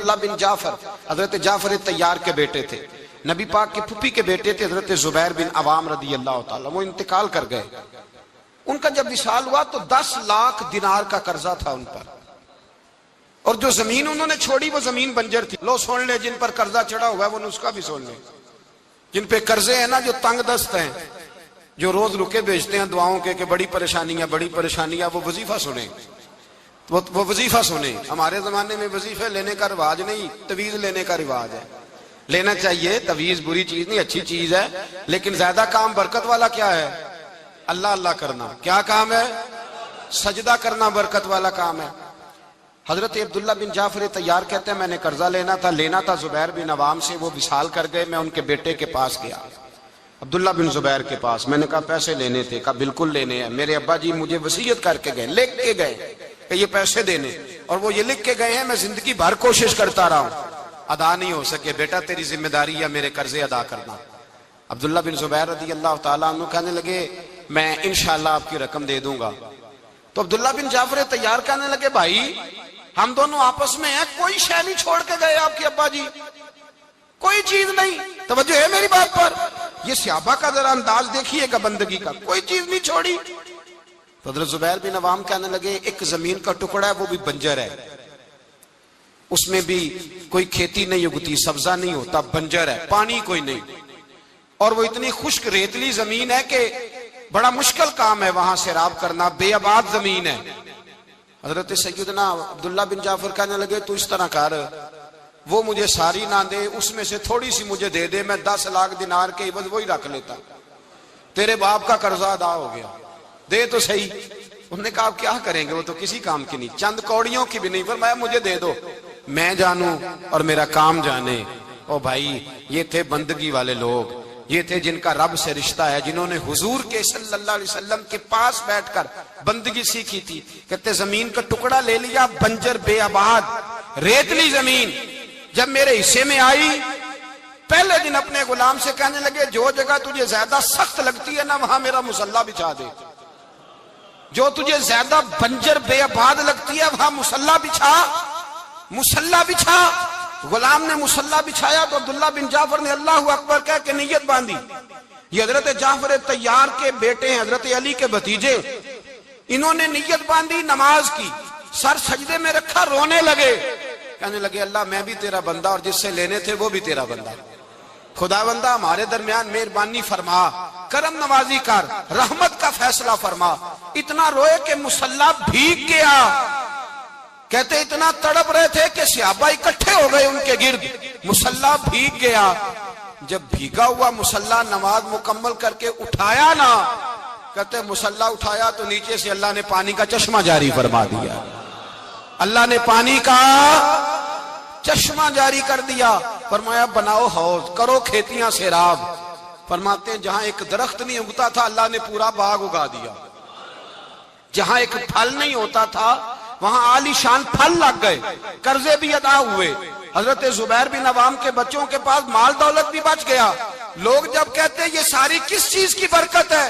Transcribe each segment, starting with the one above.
عبداللہ بن جعفر حضرت جعفر طیار کے بیٹے تھے، نبی پاک کی پھوپھی کے بیٹے تھے حضرت زبیر بن عوام رضی اللہ تعالیٰ، وہ انتقال کر گئے۔ ان کا جب وصال ہوا تو 10 لاکھ دینار کا قرضہ تھا ان پر، اور جو زمین انہوں نے چھوڑی وہ زمین بنجر تھی۔ لو سن لے، جن پر قرضہ چڑھا ہوا ہے وہ نسخہ بھی سن لے، جن پہ قرضے ہیں نا، جو تنگ دست ہیں، جو روز رکے بھیجتے ہیں دعاؤں کے کہ بڑی پریشانیاں، وہ وظیفہ سنیں، وہ وظیفہ سنیں۔ ہمارے زمانے میں وظیفے لینے کا رواج نہیں، تویز لینے کا رواج ہے۔ لینا چاہیے، تویز بری چیز نہیں، اچھی چیز ہے، لیکن زیادہ کام برکت والا کیا ہے؟ اللہ اللہ کرنا۔ کیا کام ہے؟ سجدہ کرنا برکت والا کام ہے۔ حضرت عبداللہ بن جعفر طیار کہتے ہیں میں نے قرضہ لینا تھا زبیر بن عوام سے، وہ وصال کر گئے۔ میں ان کے بیٹے کے پاس گیا، عبداللہ بن زبیر کے پاس۔ میں نے کہا پیسے لینے تھے، کہا بالکل لینے ہیں، میرے ابا جی مجھے وصیت کر کے گئے، لکھ کے گئے کہ یہ پیسے دینے، اور وہ یہ لکھ کے گئے ہیں، میں زندگی بھر کوشش کرتا رہا ہوں، ادا نہیں ہو سکے، بیٹا تیری ذمہ داری ہے میرے قرضے ادا کرنا۔ عبداللہ بن زبیر رضی اللہ تعالیٰ عنہ کہنے لگے میں انشاءاللہ آپ کی رقم دے دوں گا۔ تو عبداللہ بن جعفر طیار کہنے لگے بھائی ہم دونوں آپس میں ہیں، کوئی شے نہیں چھوڑ کے گئے آپ کے ابا جی، کوئی چیز نہیں، توجہ ہے میری بات پر؟ یہ صحابہ کا ذرا انداز دیکھیے گا بندگی کا، کوئی چیز نہیں چھوڑی۔ تو حضرت زبیر بن عوام کہنے لگے ایک زمین کا ٹکڑا ہے وہ بھی بنجر ہے، اس میں بھی کوئی کھیتی نہیں اگتی، سبزہ نہیں ہوتا، بنجر ہے، پانی کوئی نہیں، اور وہ اتنی خشک ریتلی زمین ہے کہ بڑا مشکل کام ہے وہاں سیراب کرنا، بے آباد زمین ہے۔ حضرت سیدنا عبداللہ بن جعفر کہنے لگے تو اس طرح کر، وہ مجھے ساری نہ دے، اس میں سے تھوڑی سی مجھے دے دے، میں 10 لاکھ دینار کے عوض وہی رکھ لیتا، تیرے باپ کا قرضہ ادا ہو گیا، دے تو صحیح۔ انہوں نے کہا آپ کیا کریں گے، وہ تو کسی کام کی نہیں، چند کوڑیوں کی بھی نہیں، فرمایا مجھے دے دو، میں جانوں اور میرا کام جانے۔ او بھائی یہ تھے بندگی والے لوگ، یہ تھے جن کا رب سے رشتہ ہے، جنہوں نے حضور کے صلی اللہ علیہ وسلم کے پاس بیٹھ کر بندگی سیکھی تھی۔ کہتے زمین کا ٹکڑا لے لیا، بنجر بے آباد ریتلی زمین، جب میرے حصے میں آئی پہلے دن اپنے غلام سے کہنے لگے جو جگہ تجھے زیادہ سخت لگتی ہے نا وہاں میرا مصلی بچھا دے، جو تجھے زیادہ بنجر بے آباد لگتی ہے وہاں مصلی بچھا۔ غلام نے مصلی بچھایا تو عبداللہ بن جعفر نے اللہ اکبر کہہ کے نیت باندھی۔ یہ حضرت جعفر طیار کے بیٹے ہیں، حضرت علی کے بھتیجے، انہوں نے نیت باندھی، نماز کی، سر سجدے میں رکھا، رونے لگے، کہنے لگے اللہ میں بھی تیرا بندہ اور جس سے لینے تھے وہ بھی تیرا بندہ، خدا بندہ ہمارے درمیان مہربانی فرما، کرم نوازی کر، رحمت کا فیصلہ فرما۔ اتنا روئے کہ مصلی بھیگ گیا۔ کہتے اتنا تڑپ رہے تھے کہ صحابہ اکٹھے ہو گئے ان کے گرد، مصلی بھیگ گیا۔ جب بھیگا ہوا مصلی نماز مکمل کر کے اٹھایا نا، کہتے مصلی اٹھایا تو نیچے سے اللہ نے پانی کا چشمہ جاری فرما دیا، اللہ نے پانی کا چشمہ جاری کر دیا۔ فرمایا بناؤ حوض، کرو کھیتیاں سیراب۔ فرماتے ہیں جہاں ایک درخت نہیں اگتا تھا اللہ نے پورا باغ اگا دیا، جہاں ایک پھل نہیں ہوتا تھا وہاں عالی شان پھل لگ گئے، قرضے بھی ادا ہوئے۔ حضرت زبیر بن عوام کے بچوں کے پاس مال دولت بھی بچ گیا۔ لوگ جب کہتے ہیں یہ ساری کس چیز کی برکت ہے،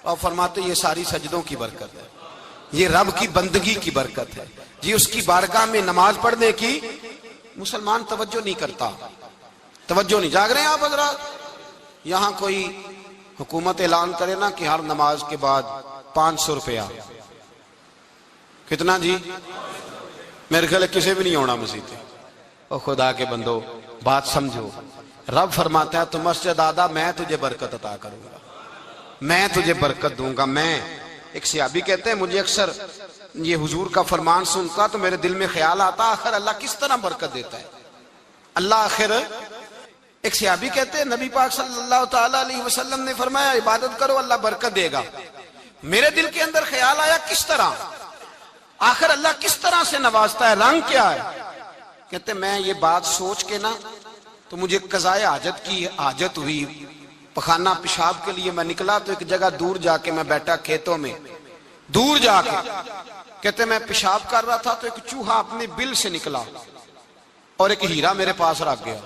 اور فرماتے یہ ساری سجدوں کی برکت ہے، یہ رب کی بندگی کی برکت ہے جی، اس کی بارگاہ میں نماز پڑھنے کی مسلمان توجہ نہیں کرتا، توجہ نہیں۔ جاگ رہے ہیں آپ حضرات؟ یہاں کوئی حکومت اعلان کرے نا کہ ہر نماز کے بعد 500 روپیہ، کتنا جی؟ میرے خیال کسی بھی نہیں ہونا مسجد۔ او خدا کے بندو بات سمجھو، رب فرماتا ہے تو مسجد آدھا میں تجھے برکت عطا کروں گا، میں تجھے برکت دوں گا۔ میں ایک صحابی کہتے ہیں مجھے اکثر یہ حضور کا فرمان سنتا تو میرے دل میں خیال آتا آخر اللہ کس طرح برکت دیتا ہے، اللہ آخر۔ ایک صحابی کہتے ہیں نبی پاک صلی اللہ تعالی علیہ وسلم نے فرمایا عبادت کرو اللہ برکت دے گا۔ میرے دل کے اندر خیال آیا کس طرح، آخر اللہ کس طرح سے نوازتا ہے، رنگ کیا ہے؟ کہتے میں یہ بات سوچ کے نا تو مجھے قضائے حاجت کی حاجت ہوئی، پخانہ پیشاب کے لیے میں نکلا تو ایک جگہ دور جا کے میں بیٹھا کھیتوں میں، دور جا کے کہتے میں پیشاب کر رہا تھا تو ایک چوہا اپنے بل سے نکلا اور ایک ہیرا میرے پاس رکھ گیا،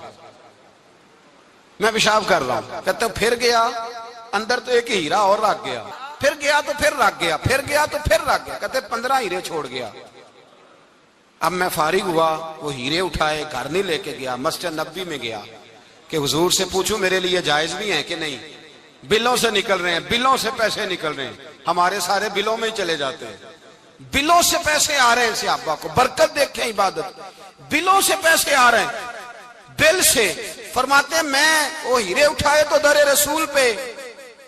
میں پیشاب کر رہا ہوں، کہتے پھر گیا اندر تو ایک ہیرا اور رکھ گیا، پھر گیا تو پھر رکھ گیا، پھر گیا تو پھر رکھ گیا، کہتے 15 ہیرے چھوڑ گیا۔ اب میں فارغ ہوا، وہ ہیرے اٹھائے، گھر نہیں لے کے گیا، مسجد نبوی میں گیا کہ حضور سے پوچھوں میرے لیے جائز بھی ہیں کہ نہیں. بلوں سے نکل رہے ہیں، بلوں سے پیسے نکل رہے ہیں، ہمارے سارے بلوں میں ہی چلے جاتے ہیں. بلوں سے پیسے آ رہے ہیں صحابہ کو، برکت دیکھیں عبادت، بلوں سے پیسے آ رہے ہیں. بل سے فرماتے ہیں میں وہ ہیرے اٹھائے تو در رسول پہ،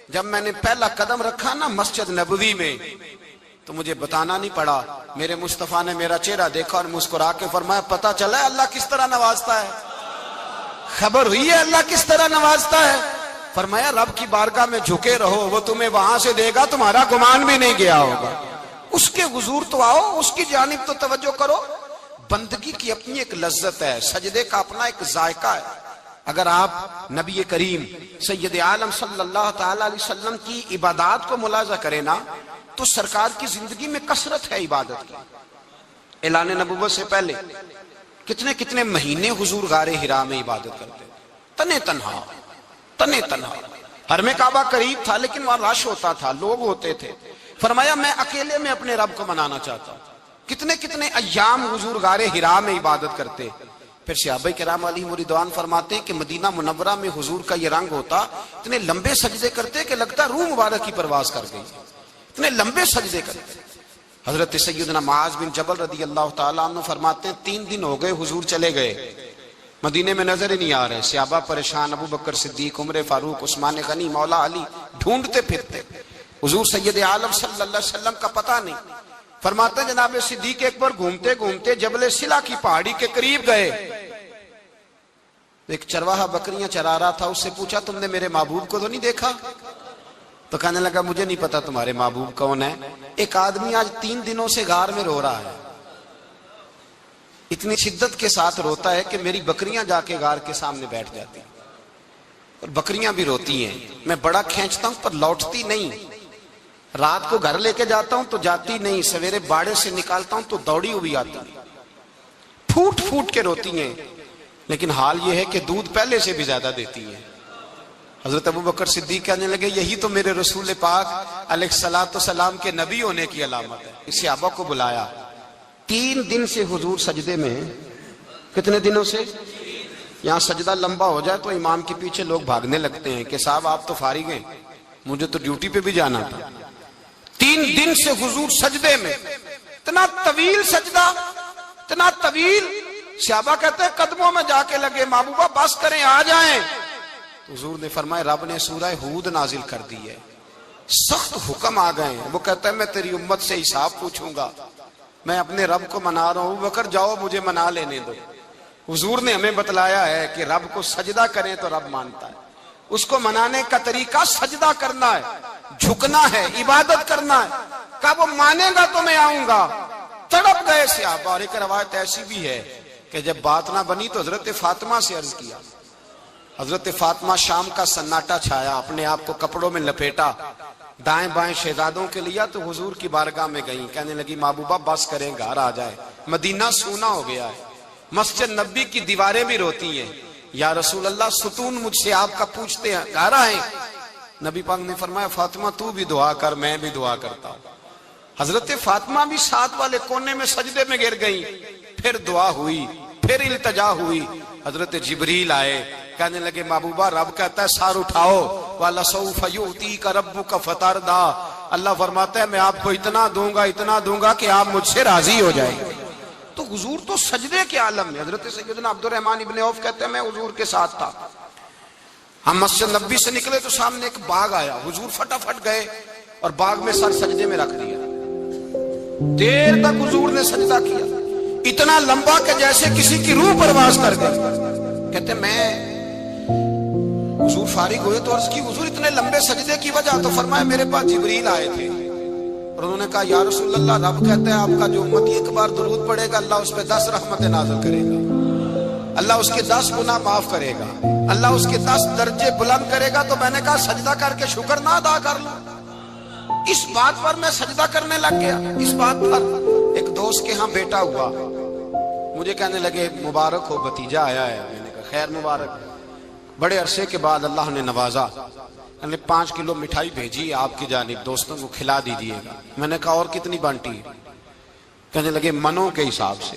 جب میں نے پہلا قدم رکھا نا مسجد نبوی میں تو مجھے بتانا نہیں پڑا، میرے مصطفیٰ نے میرا چہرہ دیکھا اور مسکرا کے فرمایا پتہ چلا ہے اللہ کس طرح نوازتا ہے، خبر ہوئی ہے اللہ کس طرح نوازتا ہے. فرمایا رب کی بارگاہ میں جھکے رہو، وہ تمہیں وہاں سے دے گا تمہارا گمان بھی نہیں گیا ہوگا. اس کے حضور تو آؤ، اس کی جانب تو توجہ کرو. بندگی کی اپنی ایک لذت ہے، سجدے کا اپنا ایک ذائقہ ہے. اگر آپ نبی کریم سید عالم صلی اللہ تعالی علیہ وسلم کی عبادات کو ملاحظہ کریں نا تو سرکار کی زندگی میں کثرت ہے عبادت کی. اعلان نبوت سے پہلے کتنے کتنے مہینے حضور غار حرا میں عبادت کرتے، تنے تنہا. حرم کعبہ قریب تھا لیکن وہاں رش ہوتا تھا، لوگ ہوتے تھے. فرمایا میں اکیلے میں اپنے رب کو منانا چاہتا ہوں. کتنے کتنے ایام حضور غار حرا میں عبادت کرتے. پھر صحابہ کرام علیہم رضوان فرماتے ہیں کہ مدینہ منورہ میں حضور کا یہ رنگ ہوتا، اتنے لمبے سجدے کرتے کہ لگتا روح مبارک کی پرواز کر گئی، اتنے لمبے سجدے کرتے. حضرت سیدنا معاذ بن جبل رضی اللہ تعالیٰ عنہ فرماتے ہیں 3 دن ہو گئے حضور چلے گئے، مدینے میں نظر ہی نہیں آ رہے. صحابہ پریشان، ابو بکر صدیق، عمر فاروق، عثمان غنی، مولا علی ڈھونڈتے پھرتے. حضور سید عالم صلی اللہ علیہ وسلم کا پتہ نہیں. فرماتے ہیں جناب صدیق اکبر گھومتے گھومتے جبل سلا کی پہاڑی کے قریب گئے. ایک چرواہا بکریاں چرا رہا تھا، اس سے پوچھا تم نے میرے محبوب کو تو نہیں دیکھا؟ تو کہنے لگا مجھے نہیں پتا تمہارے محبوب کون ہے. ایک آدمی آج 3 دنوں سے غار میں رو رہا ہے، اتنی شدت کے ساتھ روتا ہے کہ میری بکریاں جا کے غار کے سامنے بیٹھ جاتی ہیں اور بکریاں بھی روتی ہیں. میں بڑا کھینچتا ہوں پر لوٹتی نہیں، رات کو گھر لے کے جاتا ہوں تو جاتی نہیں، سویرے باڑے سے نکالتا ہوں تو دوڑی ہوئی آتی ہے، پھوٹ پھوٹ کے روتی ہیں. لیکن حال یہ ہے کہ دودھ پہلے سے بھی زیادہ دیتی ہیں. حضرت ابو بکر صدیق کہنے لگے یہی تو میرے رسول پاک علیہ الصلوۃ والسلام کے نبی ہونے کی علامت ہے. اس صحابہ کو بلایا. 3 دن سے حضور سجدے میں ہیں. کتنے دنوں سے؟ یہاں سجدہ لمبا ہو جائے تو امام کے پیچھے لوگ بھاگنے لگتے ہیں کہ صاحب آپ تو فارغ ہیں، مجھے تو ڈیوٹی پہ بھی جانا تھا. 3 دن سے حضور سجدے میں، اتنا طویل سجدہ، اتنا طویل. صحابہ کہتے ہیں قدموں میں جا کے لگے، محبوبہ بس کریں آ جائیں. تو حضور نے فرمایا رب نے سورہ ہود نازل کر دی ہے، سخت حکم آ گئے ہیں. وہ کہتا ہے میں تیری امت سے حساب پوچھوں گا، میں اپنے رب کو منا رہا ہوں. بکر جاؤ مجھے منا لینے دو. حضور نے ہمیں بتلایا ہے کہ رب کو سجدہ کریں تو رب مانتا ہے. اس کو منانے کا طریقہ سجدہ کرنا ہے، جھکنا ہے، عبادت کرنا ہے. کہا وہ مانے گا تو میں آؤں گا. تڑپ گئے صحابہ. اور ایک روایت ایسی بھی ہے کہ جب بات نہ بنی تو حضرت فاطمہ سے عرض کیا. حضرت فاطمہ شام کا سناٹا چھایا، اپنے آپ کو کپڑوں میں لپیٹا، دائیں بائیں شہزادوں کے لیا تو حضور کی بارگاہ میں گئیں. کہنے لگی محبوبہ بس کریں گھر آ جائے، مدینہ سونا ہو گیا ہے. مسجد نبی کی دیواریں بھی روتی ہیں. یا رسول اللہ ستون مجھ سے آپ کا پوچھتے ہیں، گھر آئیں. نبی پاک نے فرمایا فاطمہ تو بھی دعا کر، میں بھی دعا کرتا ہوں. حضرت فاطمہ بھی ساتھ والے کونے میں سجدے میں گر گئیں. پھر دعا ہوئی، پھر التجا ہوئی. حضرت جبریل آئے، کہنے لگے محبوبہ رب کہتا ہے سار اٹھاؤ، وَلَسَوْفَ يُؤْتِيكَ رَبُّكَ فَتَرْضَىٰ. اللہ فرماتا ہے میں آپ کو اتنا دوں گا کہ آپ مجھ سے راضی ہو جائیں. تو حضور تو سجدے کے عالم میں. حضرت سیدنا عبد الرحمن ابن عوف کہتے ہیں میں حضور کے ساتھ تھا. ہم مسجد نبی سے نکلے تو سامنے ایک باغ آیا. حضور فٹافٹ گئے اور باغ میں سر سجدے میں رکھ دیا. دیر تک حضور نے سجدہ کیا، اتنا لمبا کہ جیسے کسی کی روح پرواز کر گئی. کہتے میں حضور فارغ ہوئے تو عرض کی حضور اتنے لمبے سجدے کی وجہ؟ تو فرمایا میرے پاس جبریل آئے تھے اور انہوں نے کہا یا رسول اللہ رب کہتا ہے آپ کا جو امتی ایک بار درود پڑھے گا اللہ اس پہ 10 رحمتیں نازل کرے گا، اللہ اس کے 10 گناہ معاف کرے گا، اللہ اس کے 10 درجے بلند کرے گا. تو میں نے کہا سجدہ کر کے شکر نہ ادا کر لوں؟ اس بات پر میں سجدہ کرنے لگ گیا. اس بات پر ایک دوست کے ہاں بیٹا ہوا، مجھے کہنے لگے مبارک ہو بھتیجا آیا ہے. میں نے کہا خیر مبارک. بڑے عرصے کے بعد اللہ نے نوازا، میں نے 5 کلو مٹھائی بھیجی آپ کی جانب، دوستوں کو کھلا دیجیے گا. میں نے کہا اور کتنی بانٹی؟ کہنے لگے منوں کے حساب سے.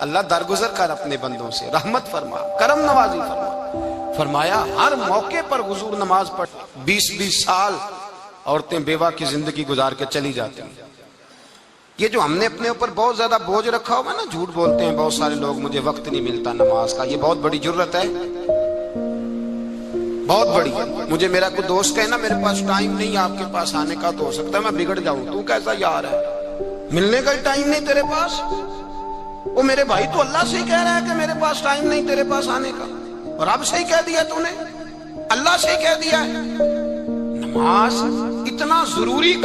اللہ درگزر کر اپنے بندوں سے، رحمت فرما، کرم نوازی فرما. فرمایا ہر موقع پر حضور نماز پڑھ 20 سال عورتیں بیوہ کی زندگی گزار کے چلی جاتی ہیں. یہ جو ہم نے اپنے اوپر بہت زیادہ بوجھ رکھا ہوگا نا، جھوٹ بولتے ہیں بہت سارے لوگ مجھے وقت نہیں ملتا نماز کا، یہ بہت بڑی جرت ہے، بہت بڑی. مجھے میرا کوئی دوست کہے نا میرے پاس ٹائم نہیں آپ کے پاس آنے کا، تو ہو سکتا ہے میں بگڑ جاؤں. تو کیسا یار ہے، ملنے کا ٹائم نہیں تیرے پاس؟ وہ میرے بھائی تو اللہ سے ہی کہہ رہا ہے کہ میرے پاس ٹائم نہیں تیرے پاس آنے کا، اور اب سے ہی کہہ دیا تو نے، اللہ سے ہی کہہ دیا ہے. نماز اتنا ضروری